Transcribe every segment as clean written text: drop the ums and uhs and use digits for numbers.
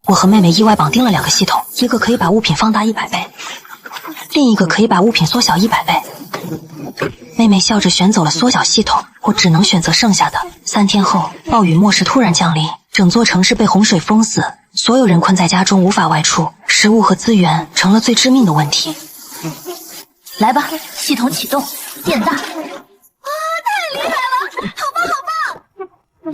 我和妹妹意外绑定了2个系统，一个可以把物品放大100倍，另一个可以把物品缩小100倍。妹妹笑着选走了缩小系统，我只能选择剩下的。3天后，暴雨末世突然降临，整座城市被洪水封死，所有人困在家中无法外出，食物和资源成了最致命的问题。来吧，系统启动，变大！哇，太厉害了，好棒好棒！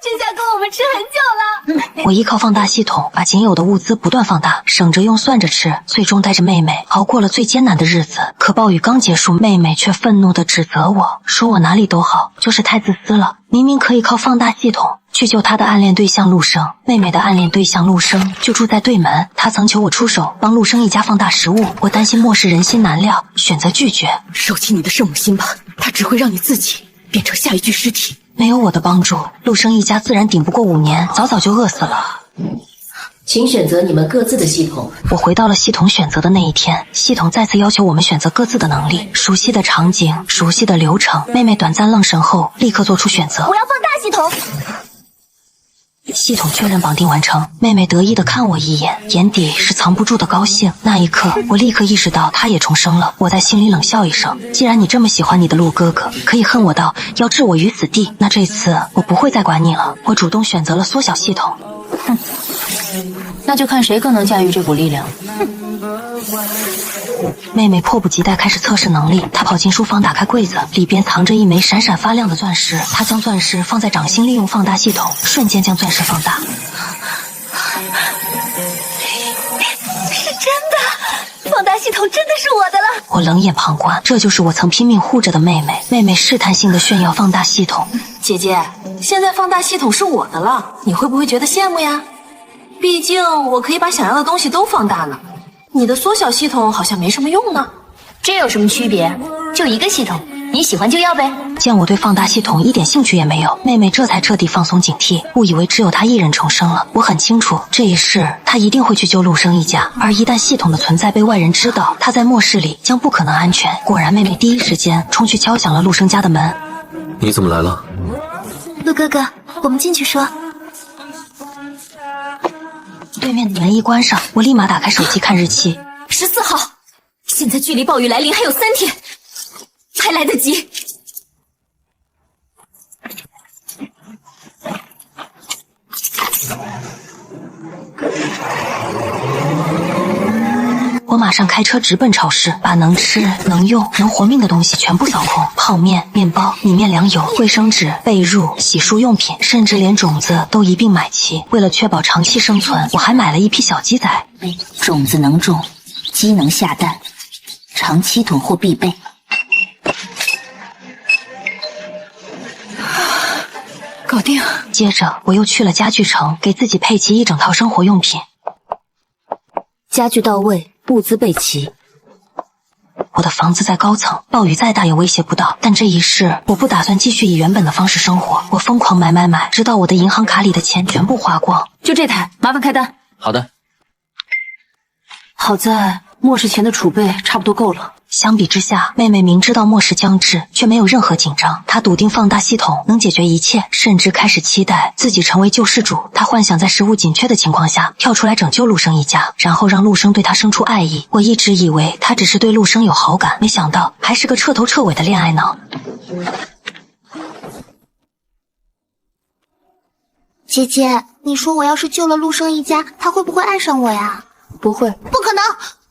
这下够我们吃很久了。我依靠放大系统，把仅有的物资不断放大，省着用算着吃，最终带着妹妹熬过了最艰难的日子。可暴雨刚结束，妹妹却愤怒地指责我，说我哪里都好，就是太自私了。明明可以靠放大系统去救她的暗恋对象陆生，妹妹的暗恋对象陆生就住在对门，他曾求我出手帮陆生一家放大食物，我担心末世人心难料，选择拒绝。收起你的圣母心吧，它只会让你自己变成下一具尸体。没有我的帮助，陆生一家自然顶不过5年，早早就饿死了。请选择你们各自的系统。我回到了系统选择的那一天，系统再次要求我们选择各自的能力，熟悉的场景，熟悉的流程。妹妹短暂愣神后，立刻做出选择。我要放大系统。系统确认绑定完成，妹妹得意地看我一眼，眼底是藏不住的高兴。那一刻，我立刻意识到她也重生了。我在心里冷笑一声，既然你这么喜欢你的陆哥哥，可以恨我到要置我于死地，那这次我不会再管你了。我主动选择了缩小系统。那就看谁更能驾驭这股力量。妹妹迫不及待开始测试能力，她跑进书房打开柜子，里边藏着一枚闪闪发亮的钻石。她将钻石放在掌心，利用放大系统瞬间将钻石放大。是真的，放大系统真的是我的了。我冷眼旁观，这就是我曾拼命护着的妹妹。妹妹试探性的炫耀放大系统。姐姐，现在放大系统是我的了，你会不会觉得羡慕呀？毕竟我可以把想要的东西都放大呢。你的缩小系统好像没什么用呢。这有什么区别？就一个系统，你喜欢就要呗。见我对放大系统一点兴趣也没有，妹妹这才彻底放松警惕，误以为只有她一人重生了。我很清楚，这一世她一定会去救陆生一家，而一旦系统的存在被外人知道，她在末世里将不可能安全。果然，妹妹第一时间冲去敲响了陆生家的门。你怎么来了？陆哥哥，我们进去说。对面的门一关上，我立马打开手机看日期。14号，现在距离暴雨来临还有3天，还来得及。我马上开车直奔超市，把能吃、能用、能活命的东西全部扫空。泡面、面包、米面粮油、卫生纸、被褥、洗漱用品，甚至连种子都一并买齐。为了确保长期生存，我还买了一批小鸡仔。种子能种，鸡能下蛋，长期囤货必备。搞定。接着我又去了家具城，给自己配齐一整套生活用品。家具到位，物资备齐。我的房子在高层，暴雨再大也威胁不到。但这一世，我不打算继续以原本的方式生活。我疯狂买，直到我的银行卡里的钱全部花光。就这台，麻烦开单。好的。好在末世前的储备差不多够了。相比之下，妹妹明知道末世将至，却没有任何紧张。她笃定放大系统能解决一切，甚至开始期待自己成为救世主。她幻想在食物紧缺的情况下跳出来拯救陆生一家，然后让陆生对她生出爱意。我一直以为她只是对陆生有好感，没想到还是个彻头彻尾的恋爱脑。姐姐，你说我要是救了陆生一家，他会不会爱上我呀？不会。不可能，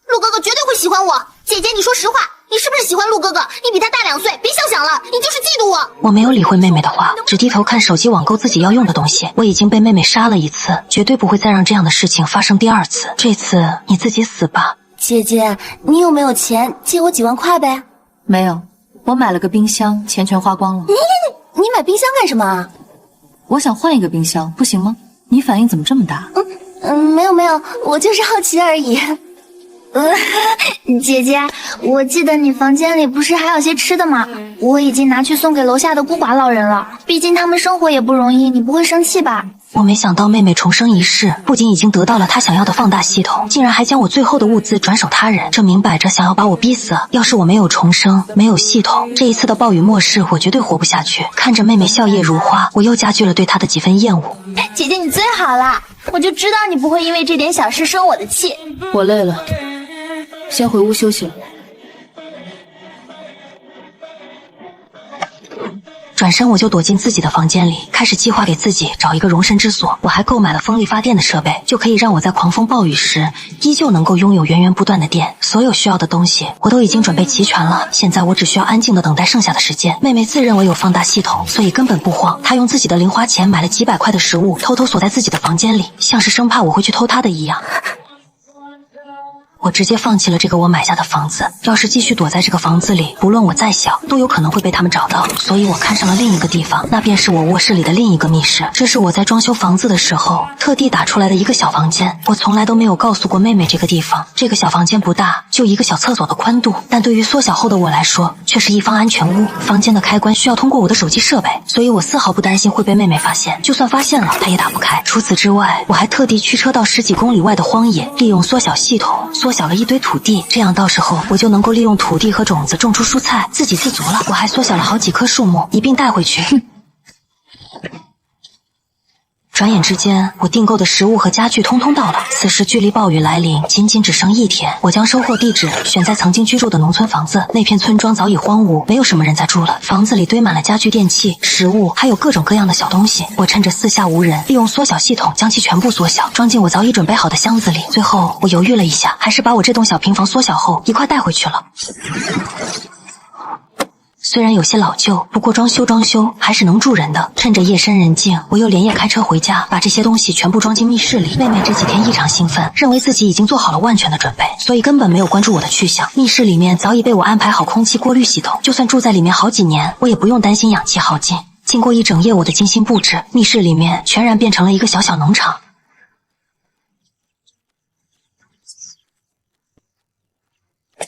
陆哥哥绝对会喜欢我。姐姐，你说实话，你是不是喜欢陆哥哥？你比他大2岁，别想想了，你就是嫉妒我。我没有理会妹妹的话，只低头看手机网购自己要用的东西。我已经被妹妹杀了一次，绝对不会再让这样的事情发生第2次。这次你自己死吧。姐姐，你有没有钱借我几万块呗？没有，我买了个冰箱，钱全花光了。你买冰箱干什么啊？我想换一个冰箱，不行吗？你反应怎么这么大？没有，我就是好奇而已。姐姐，我记得你房间里不是还有些吃的吗？我已经拿去送给楼下的孤寡老人了，毕竟他们生活也不容易，你不会生气吧？我没想到妹妹重生一世，不仅已经得到了她想要的放大系统，竟然还将我最后的物资转手他人，这明摆着想要把我逼死。要是我没有重生，没有系统，这一次的暴雨末世我绝对活不下去。看着妹妹笑靥如花，我又加剧了对她的几分厌恶。姐姐你最好了，我就知道你不会因为这点小事生我的气。我累了，先回屋休息了。转身我就躲进自己的房间里，开始计划给自己找一个容身之所。我还购买了风力发电的设备，就可以让我在狂风暴雨时依旧能够拥有源源不断的电。所有需要的东西我都已经准备齐全了，现在我只需要安静的等待剩下的时间。妹妹自认为有放大系统，所以根本不慌。她用自己的零花钱买了几百块的食物，偷偷锁在自己的房间里，像是生怕我会去偷她的一样。我直接放弃了这个我买下的房子，要是继续躲在这个房子里，不论我再小，都有可能会被他们找到。所以我看上了另一个地方，那便是我卧室里的另一个密室。这是我在装修房子的时候特地打出来的一个小房间，我从来都没有告诉过妹妹这个地方。这个小房间不大，就一个小厕所的宽度，但对于缩小后的我来说，却是一方安全屋。房间的开关需要通过我的手机设备，所以我丝毫不担心会被妹妹发现，就算发现了，她也打不开。除此之外，我还特地驱车到10几公里外的荒野，利用缩小系统缩小了一堆土地，这样到时候我就能够利用土地和种子种出蔬菜，自给自足了。我还缩小了好几棵树木，一并带回去。转眼之间，我订购的食物和家具通通到了。此时距离暴雨来临仅仅只剩1天，我将收货地址选在曾经居住的农村房子。那片村庄早已荒芜，没有什么人在住了。房子里堆满了家具、电器、食物，还有各种各样的小东西。我趁着四下无人，利用缩小系统将其全部缩小，装进我早已准备好的箱子里。最后我犹豫了一下，还是把我这栋小平房缩小后一块带回去了。虽然有些老旧，不过装修还是能住人的。趁着夜深人静，我又连夜开车回家，把这些东西全部装进密室里。妹妹这几天异常兴奋，认为自己已经做好了万全的准备，所以根本没有关注我的去向。密室里面早已被我安排好空气过滤系统，就算住在里面好几年，我也不用担心氧气耗尽。经过一整夜我的精心布置，密室里面全然变成了一个小小农场。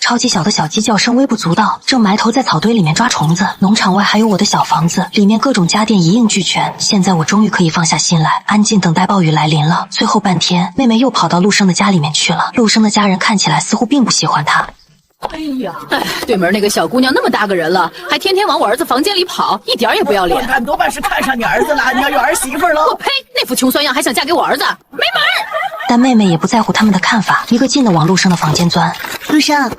超级小的小鸡叫声微不足道，正埋头在草堆里面抓虫子。农场外还有我的小房子，里面各种家电一应俱全。现在我终于可以放下心来，安静等待暴雨来临了。最后半天，妹妹又跑到陆生的家里面去了。陆生的家人看起来似乎并不喜欢她。哎呀，对门那个小姑娘那么大个人了，还天天往我儿子房间里跑，一点也不要脸。我看多半是看上你儿子了，你要有儿媳妇了。我呸！那副穷酸样还想嫁给我儿子，没门！但妹妹也不在乎他们的看法，一个劲的往陆生的房间钻。陆生，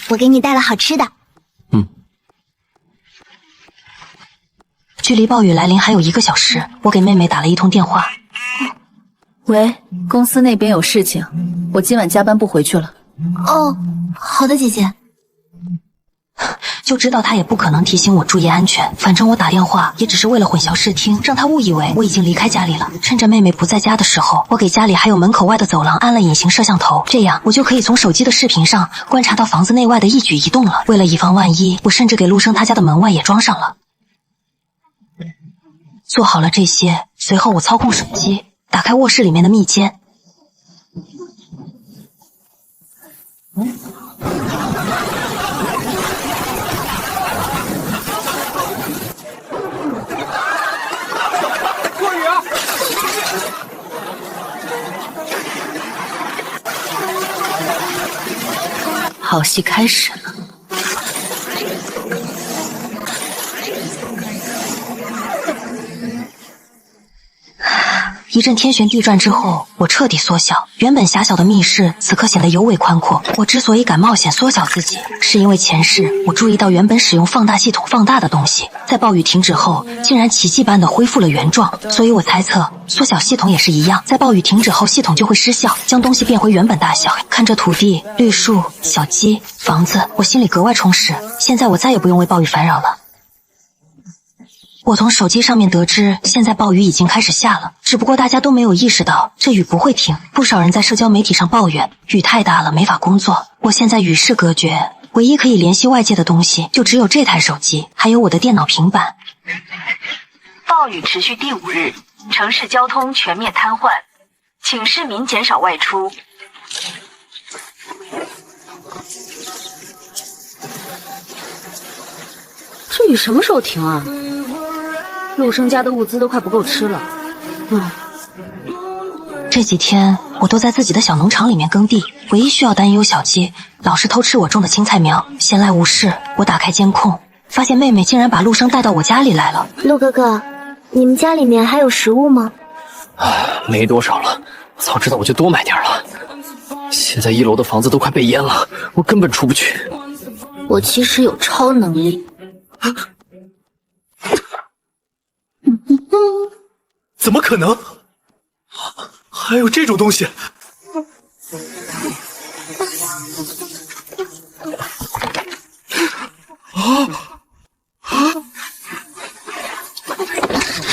我给你带了好吃的。距离暴雨来临还有1个小时，我给妹妹打了一通电话。喂，公司那边有事情，我今晚加班不回去了。哦，好的，姐姐。就知道他也不可能提醒我注意安全，反正我打电话也只是为了混淆视听，让他误以为我已经离开家里了。趁着妹妹不在家的时候，我给家里还有门口外的走廊安了隐形摄像头，这样我就可以从手机的视频上观察到房子内外的一举一动了。为了以防万一，我甚至给陆生他家的门外也装上了。做好了这些，随后我操控手机打开卧室里面的密间。好戏开始了。一阵天旋地转之后，我彻底缩小。原本狭小的密室，此刻显得尤为宽阔。我之所以敢冒险缩小自己，是因为前世我注意到原本使用放大系统放大的东西，在暴雨停止后，竟然奇迹般的恢复了原状。所以我猜测，缩小系统也是一样，在暴雨停止后，系统就会失效，将东西变回原本大小。看着土地、绿树、小鸡、房子，我心里格外充实。现在我再也不用为暴雨烦扰了。我从手机上面得知，现在暴雨已经开始下了，只不过大家都没有意识到这雨不会停。不少人在社交媒体上抱怨雨太大了，没法工作。我现在与世隔绝，唯一可以联系外界的东西就只有这台手机，还有我的电脑平板。暴雨持续第5日，城市交通全面瘫痪，请市民减少外出。这雨什么时候停啊？陆生家的物资都快不够吃了。这几天我都在自己的小农场里面耕地，唯一需要担忧小鸡老是偷吃我种的青菜苗。闲来无事，我打开监控，发现妹妹竟然把陆生带到我家里来了。陆哥哥，你们家里面还有食物吗？没多少了，早知道我就多买点了。现在1楼的房子都快被淹了，我根本出不去。我其实有超能力。怎么可能？还有这种东西？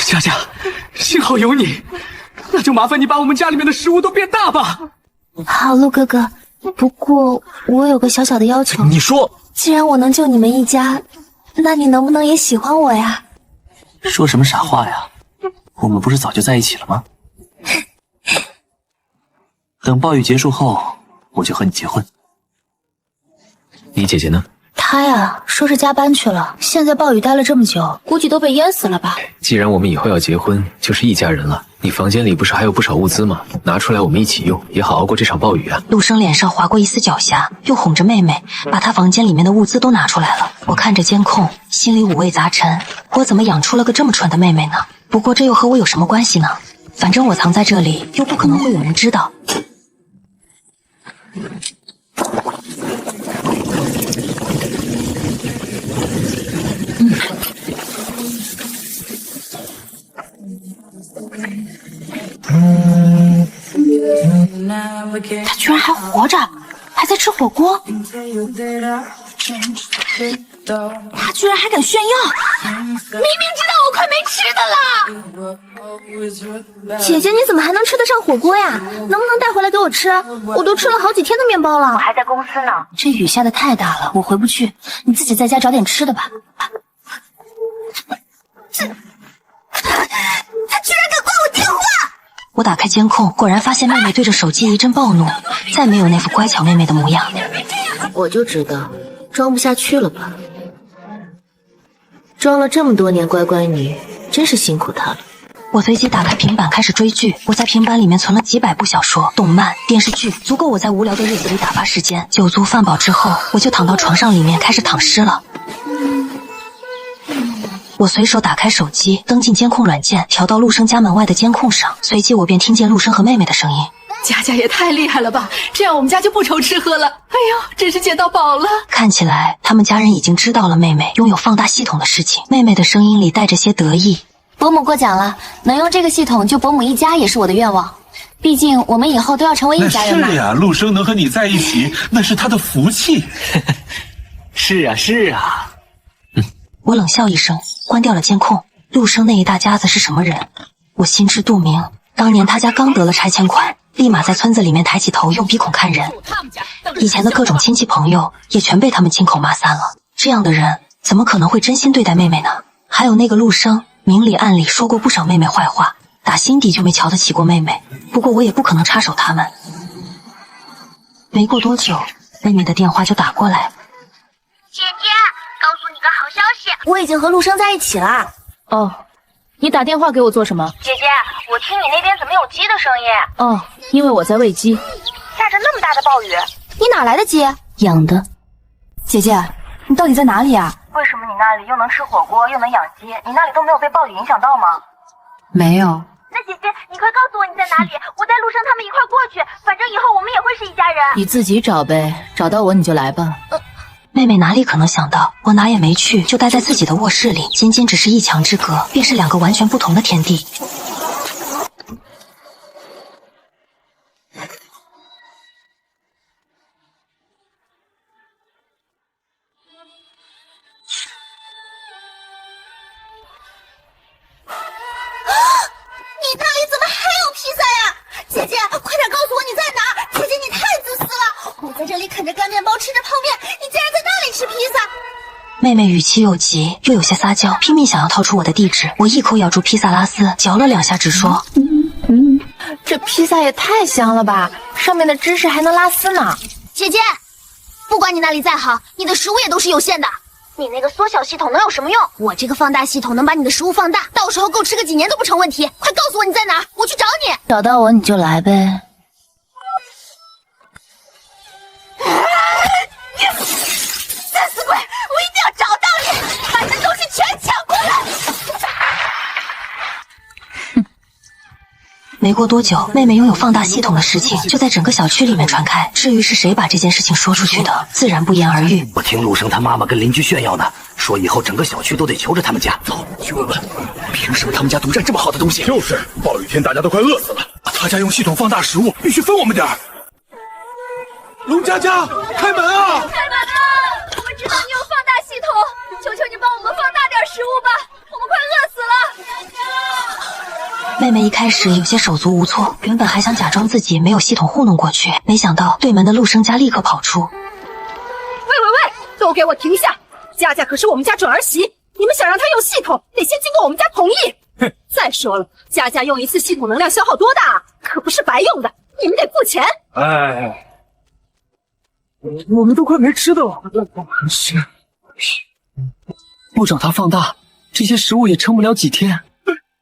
佳佳，幸好有你，那就麻烦你把我们家里面的食物都变大吧。好，陆哥哥，不过我有个小小的要求。你说。既然我能救你们一家，那你能不能也喜欢我呀？说什么傻话呀？我们不是早就在一起了吗？等暴雨结束后，我就和你结婚。你姐姐呢？她呀，说是加班去了。现在暴雨待了这么久，估计都被淹死了吧。既然我们以后要结婚，就是一家人了。你房间里不是还有不少物资吗？拿出来我们一起用，也好熬过这场暴雨啊。陆生脸上划过一丝狡黠，又哄着妹妹把他房间里面的物资都拿出来了。我看着监控，心里五味杂陈。我怎么养出了个这么蠢的妹妹呢？不过这又和我有什么关系呢？反正我藏在这里，又不可能会有人知道。他居然还活着，还在吃火锅。他居然还敢炫耀，明明知道我快没吃的了。姐姐，你怎么还能吃得上火锅呀？能不能带回来给我吃？我都吃了好几天的面包了。我还在公司呢。这雨下的太大了，我回不去，你自己在家找点吃的吧。他居然敢挂我电话！我打开监控，果然发现妹妹对着手机一阵暴怒，再没有那副乖巧妹妹的模样。我就知道，装不下去了吧？装了这么多年乖乖女，真是辛苦她了。我随即打开平板开始追剧，我在平板里面存了几百部小说、动漫、电视剧，足够我在无聊的日子里打发时间。酒足饭饱之后，我就躺到床上里面开始躺尸了。我随手打开手机，登进监控软件，调到陆生家门外的监控上，随即我便听见陆生和妹妹的声音。佳佳也太厉害了吧，这样我们家就不愁吃喝了。哎呦，真是捡到宝了。看起来他们家人已经知道了妹妹拥有放大系统的事情。妹妹的声音里带着些得意。伯母过奖了，能用这个系统救伯母一家也是我的愿望。毕竟我们以后都要成为一家人嘛。是呀，陆生能和你在一起，那是他的福气。是啊，是啊。我冷笑一声，关掉了监控。陆生那一大家子是什么人？我心知肚明。当年他家刚得了拆迁款，立马在村子里面抬起头，用鼻孔看人。以前的各种亲戚朋友也全被他们亲口骂散了。这样的人怎么可能会真心对待妹妹呢？还有那个陆生，明里暗里说过不少妹妹坏话，打心底就没瞧得起过妹妹。不过我也不可能插手他们。没过多久，妹妹的电话就打过来。姐姐，告诉你个好消息，我已经和陆生在一起了。哦，你打电话给我做什么？姐姐，我听你那边怎么有鸡的声音？哦，因为我在喂鸡。下着那么大的暴雨，你哪来的鸡？养的。姐姐，你到底在哪里啊？为什么你那里又能吃火锅又能养鸡？你那里都没有被暴雨影响到吗？没有。那姐姐，你快告诉我你在哪里，我带陆生他们一块过去，反正以后我们也会是一家人。你自己找呗，找到我你就来吧。妹妹哪里可能想到，我哪也没去，就待在自己的卧室里，仅仅只是一墙之隔，便是两个完全不同的天地。你那里怎么还有披萨呀？姐姐，快点告诉我你在哪！姐姐，你太自私了！我在这里啃着干面包，吃着泡面，你竟然在那里吃披萨！妹妹语气又急又有些撒娇，拼命想要套出我的地址。我一口咬住披萨拉丝，嚼了两下，直说：这披萨也太香了吧，上面的芝士还能拉丝呢。姐姐，不管你那里再好，你的食物也都是有限的。你那个缩小系统能有什么用？我这个放大系统能把你的食物放大，到时候够吃个几年都不成问题。快告诉我你在哪儿，我去找你。找到我你就来呗。三死鬼，我一定要找到你，把你的东西全抢过来！没过多久，妹妹拥有放大系统的事情就在整个小区里面传开。至于是谁把这件事情说出去的，自然不言而喻。我听陆生他妈妈跟邻居炫耀呢，说以后整个小区都得求着他们家。走，去问问，凭什么他们家独占这么好的东西？就是，暴雨天大家都快饿死了，他家用系统放大食物，必须分我们点儿。龙佳佳，开门啊！开门啊！我们知道你有放大系统，求求你帮我们放大点食物吧，我们快饿死了。妹妹一开始有些手足无措，原本还想假装自己没有系统糊弄过去，没想到对门的陆生家立刻跑出。喂，都给我停下！佳佳可是我们家准儿媳，你们想让她用系统，得先经过我们家同意。哼！再说了，佳佳用一次系统能量消耗多大，可不是白用的，你们得付钱。哎，我们都快没吃的了。行，不找他放大，这些食物也撑不了几天。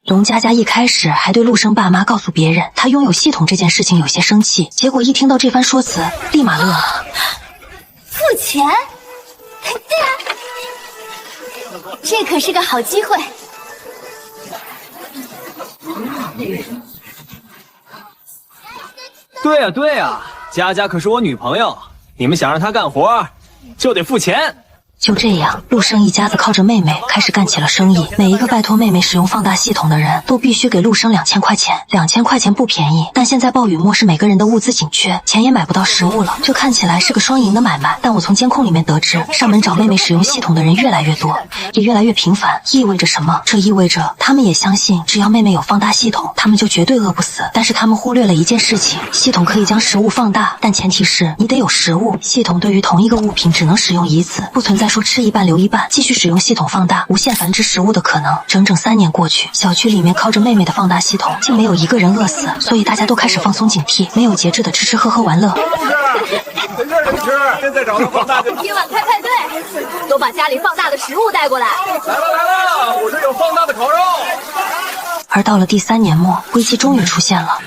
龙佳佳一开始还对陆生爸妈告诉别人他拥有系统这件事情有些生气，结果一听到这番说辞，立马乐了。付钱？对啊，这可是个好机会。对呀，佳佳可是我女朋友，你们想让她干活，就得付钱。就这样，陆生一家子靠着妹妹开始干起了生意。每一个拜托妹妹使用放大系统的人都必须给陆生2000块钱。2000块钱不便宜，但现在暴雨末是每个人的物资紧缺，钱也买不到食物了。这看起来是个双赢的买卖。但我从监控里面得知，上门找妹妹使用系统的人越来越多，也越来越频繁。意味着什么？这意味着他们也相信，只要妹妹有放大系统，他们就绝对饿不死。但是他们忽略了一件事情：系统可以将食物放大，但前提是你得有食物。系统对于同一个物品只能使用一次，不存在说吃一半留一半，继续使用系统放大无限繁殖食物的可能。整整3年过去，小区里面靠着妹妹的放大系统，竟没有一个人饿死，所以大家都开始放松警惕，没有节制的吃吃喝喝玩乐。没事的吃，现在找到放大就。今晚开派对，都把家里放大的食物带过来。来了，我这有放大的烤肉。而到了第3年末，危机终于出现了，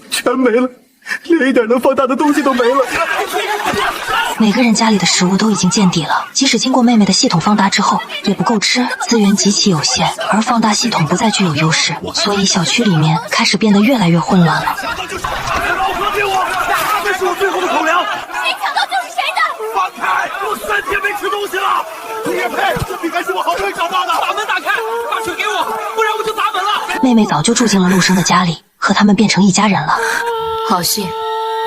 全没了，连一点能放大的东西都没了。每个人家里的食物都已经见底了，即使经过妹妹的系统放大之后，也不够吃，资源极其有限，而放大系统不再具有优势，所以小区里面开始变得越来越混乱了。这是我最后的口粮。谁抢到就是谁的。放开！我3天没吃东西了。你也配？这饼干是我好不容易找到的。把门打开，把水给我，不然我就砸门了。妹妹早就住进了陆生的家里，和他们变成一家人了。好戏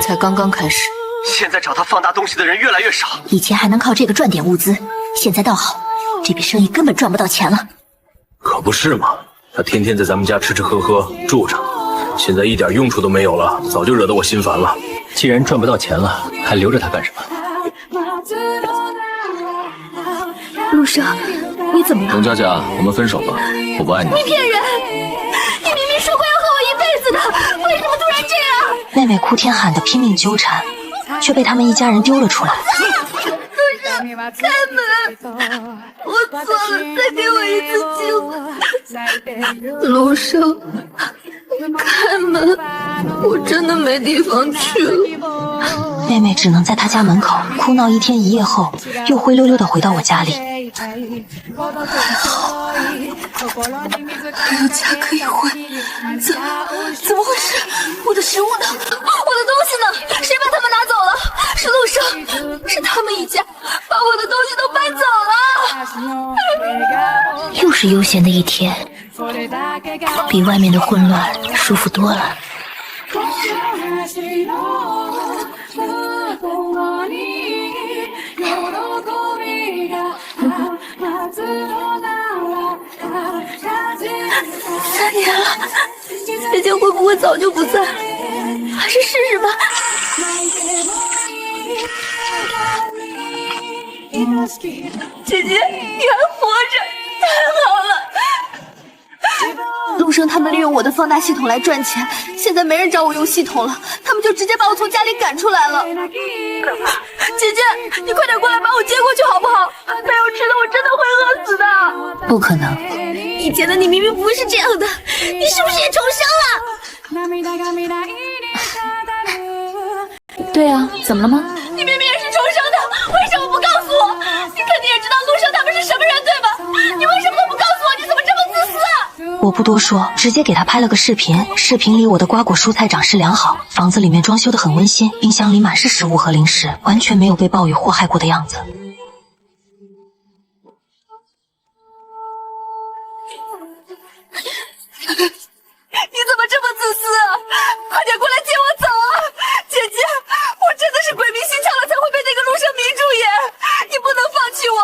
才刚刚开始。现在找他放大东西的人越来越少，以前还能靠这个赚点物资，现在倒好，这笔生意根本赚不到钱了。可不是嘛，他天天在咱们家吃吃喝喝住着，现在一点用处都没有了，早就惹得我心烦了。既然赚不到钱了，还留着他干什么？陆生，你怎么了？龙佳佳，我们分手吧，我不爱你。你骗人！你明明说过要和我一辈子的，为什么突然这样？妹妹哭天喊地拼命纠缠，却被他们一家人丢了出来。陆生，开门！我错了，再给我一次机会。陆生，开门！我真的没地方去了。妹妹只能在他家门口哭闹1天1夜后，又灰溜溜地回到我家里。还好，还有家可以回。怎么回事？我的食物呢？我的东西呢？谁把他们拿走了？是陆生，是他们一家把我的东西都搬走了。又是悠闲的一天，比外面的混乱舒服多了。3年了，姐姐会不会早就不在？还是试试吧。姐姐，你还活着，太好了！陆生他们利用我的放大系统来赚钱，现在没人找我用系统了，他们就直接把我从家里赶出来了。姐姐，你快点过来把我接过去好不好？没有吃的我真的会饿死的。不可能，以前的你明明不是这样的，你是不是也重生了？对啊，怎么了吗？你明明也是重生的，为什么不告诉我？你肯定也知道陆生他们是什么人对吧？你为什么都不告诉我？你怎么这么自私啊？我不多说，直接给他拍了个视频。视频里我的瓜果蔬菜长势良好，房子里面装修得很温馨，冰箱里满是食物和零食，完全没有被暴雨祸害过的样子。你怎么这么自私啊？快点过来接我走啊！姐姐，我真的是鬼迷心窍了才会被那个陆生迷住眼，你不能放弃我，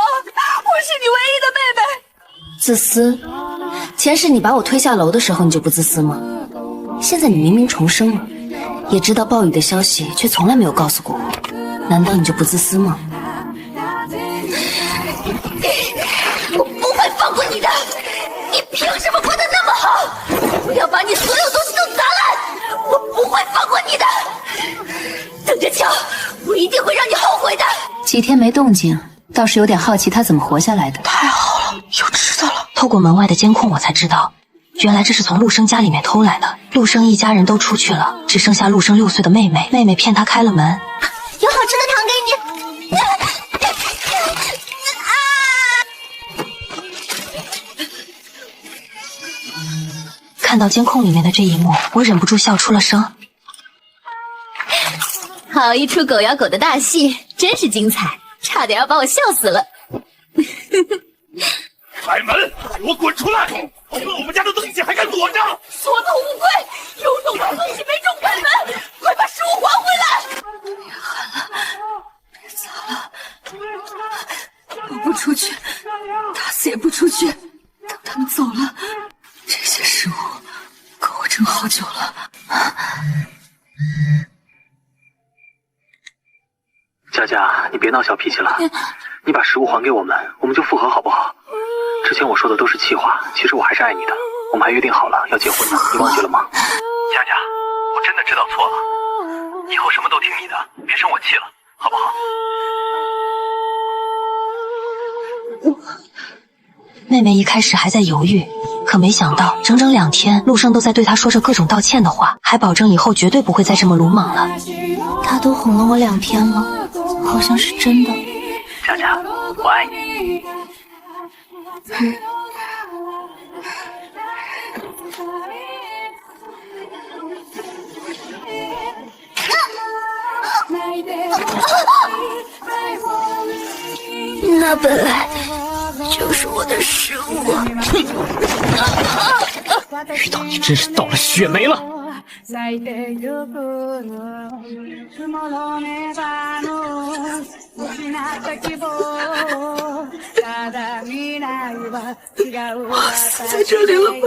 我是你唯一的妹妹。自私？前世你把我推下楼的时候你就不自私吗？现在你明明重生了，也知道暴雨的消息，却从来没有告诉过我，难道你就不自私吗？我不会放过你的，你凭什么过得那么好？我要把你所有东西都砸烂，我不会放过你的。等着瞧，我一定会让你后悔的。几天没动静，倒是有点好奇他怎么活下来的。太好了，有吃的了。透过门外的监控，我才知道，原来这是从陆生家里面偷来的。陆生一家人都出去了，只剩下陆生6岁的妹妹。妹妹骗他开了门，有好吃的糖给你。看到监控里面的这一幕，我忍不住笑出了声。好一出狗咬狗的大戏，真是精彩，差点要把我笑死了。开门，给我滚出来！偷了我们家的东西还敢躲着？所图无归，有种的东西没种开门，快把食物还回来！别喊了，别砸了，我不出去，打死也不出去。等他们走了，这些食物够我撑好久了。佳佳，你别闹小脾气了，你把食物还给我们，我们就复合好不好？之前我说的都是气话，其实我还是爱你的，我们还约定好了要结婚呢，你忘记了吗？佳佳，我真的知道错了，以后什么都听你的，别生我气了，好不好？妹妹一开始还在犹豫，可没想到整整2天，陆生都在对她说着各种道歉的话，还保证以后绝对不会再这么鲁莽了。他都哄了我2天了，好像是真的。佳佳，我爱你。那本来就是我的食物。遇到你真是倒了血霉了。我死在这里了吗？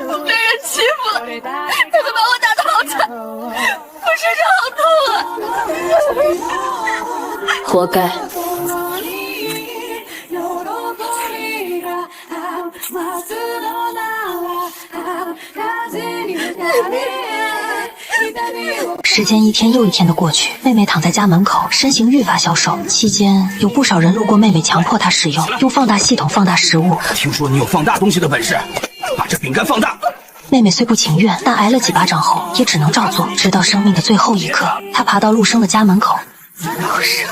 我被人欺负了，他们把我打得好惨，我身上好痛啊！活该。时间一天又一天的过去，妹妹躺在家门口，身形愈发消瘦。期间有不少人路过妹妹，强迫她使用放大系统放大食物。听说你有放大东西的本事，把这饼干放大。妹妹虽不情愿，但挨了几巴掌后也只能照做，直到生命的最后一刻。她爬到陆生的家门口，陆生，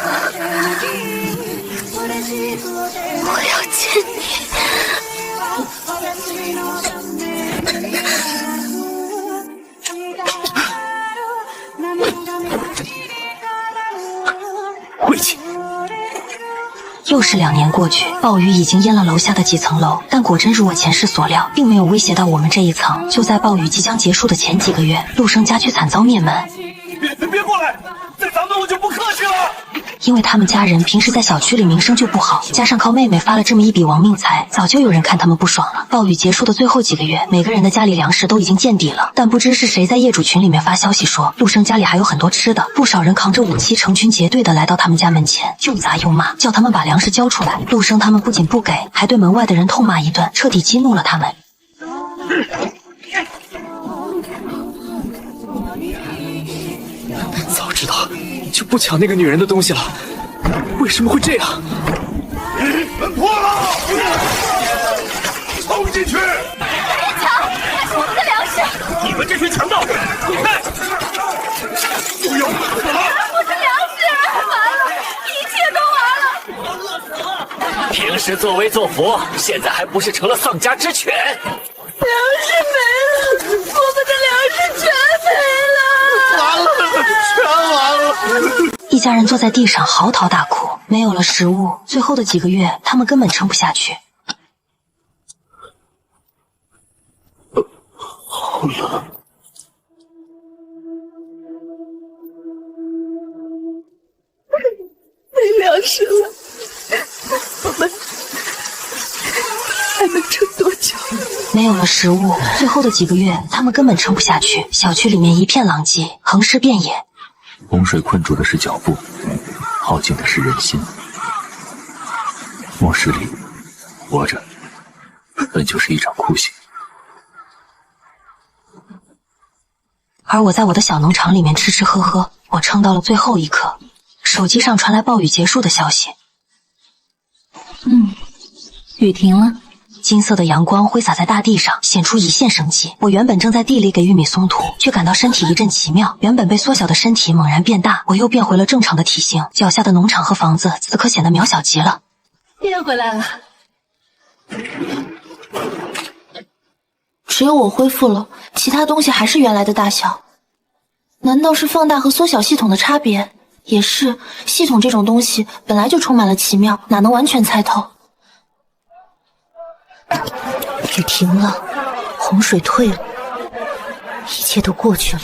我要见你。晦气！又是2年过去，暴雨已经淹了楼下的几层楼，但果真如我前世所料，并没有威胁到我们这一层。就在暴雨即将结束的前几个月，陆生家却惨遭灭门。别过来，再砸门我就不客气了。因为他们家人平时在小区里名声就不好，加上靠妹妹发了这么一笔亡命财，早就有人看他们不爽了。暴雨结束的最后几个月，每个人的家里粮食都已经见底了，但不知是谁在业主群里面发消息说陆生家里还有很多吃的，不少人扛着武器成群结队的来到他们家门前，又砸又骂，叫他们把粮食交出来。陆生他们不仅不给，还对门外的人痛骂一顿，彻底激怒了他们。早知道就不抢那个女人的东西了，为什么会这样？门破了！冲进去！别抢，那是我们的粮食！你们这群强盗，滚开！不要打死了！我的粮食，完了，一切都完了！我饿死了！平时作威作福，现在还不是成了丧家之犬？粮食没了，我们的粮食全没了！完了，全完了！一家人坐在地上嚎啕大哭，没有了食物，最后的几个月，他们根本撑不下去。好冷。没粮食了，我们还能撑多久？没有了食物，最后的几个月，他们根本撑不下去。小区里面一片狼藉，横尸遍野。洪水困住的是脚步，耗尽的是人心。末世里，活着本就是一场酷刑。而我在我的小农场里面吃吃喝喝，我撑到了最后一刻。手机上传来暴雨结束的消息。雨停了。金色的阳光挥洒在大地上，显出一线生机。我原本正在地里给玉米松土，却感到身体一阵奇妙。原本被缩小的身体猛然变大，我又变回了正常的体型。脚下的农场和房子此刻显得渺小极了。变回来了。只有我恢复了，其他东西还是原来的大小。难道是放大和缩小系统的差别？也是，系统这种东西本来就充满了奇妙，哪能完全猜透？雨停了，洪水退了，一切都过去了。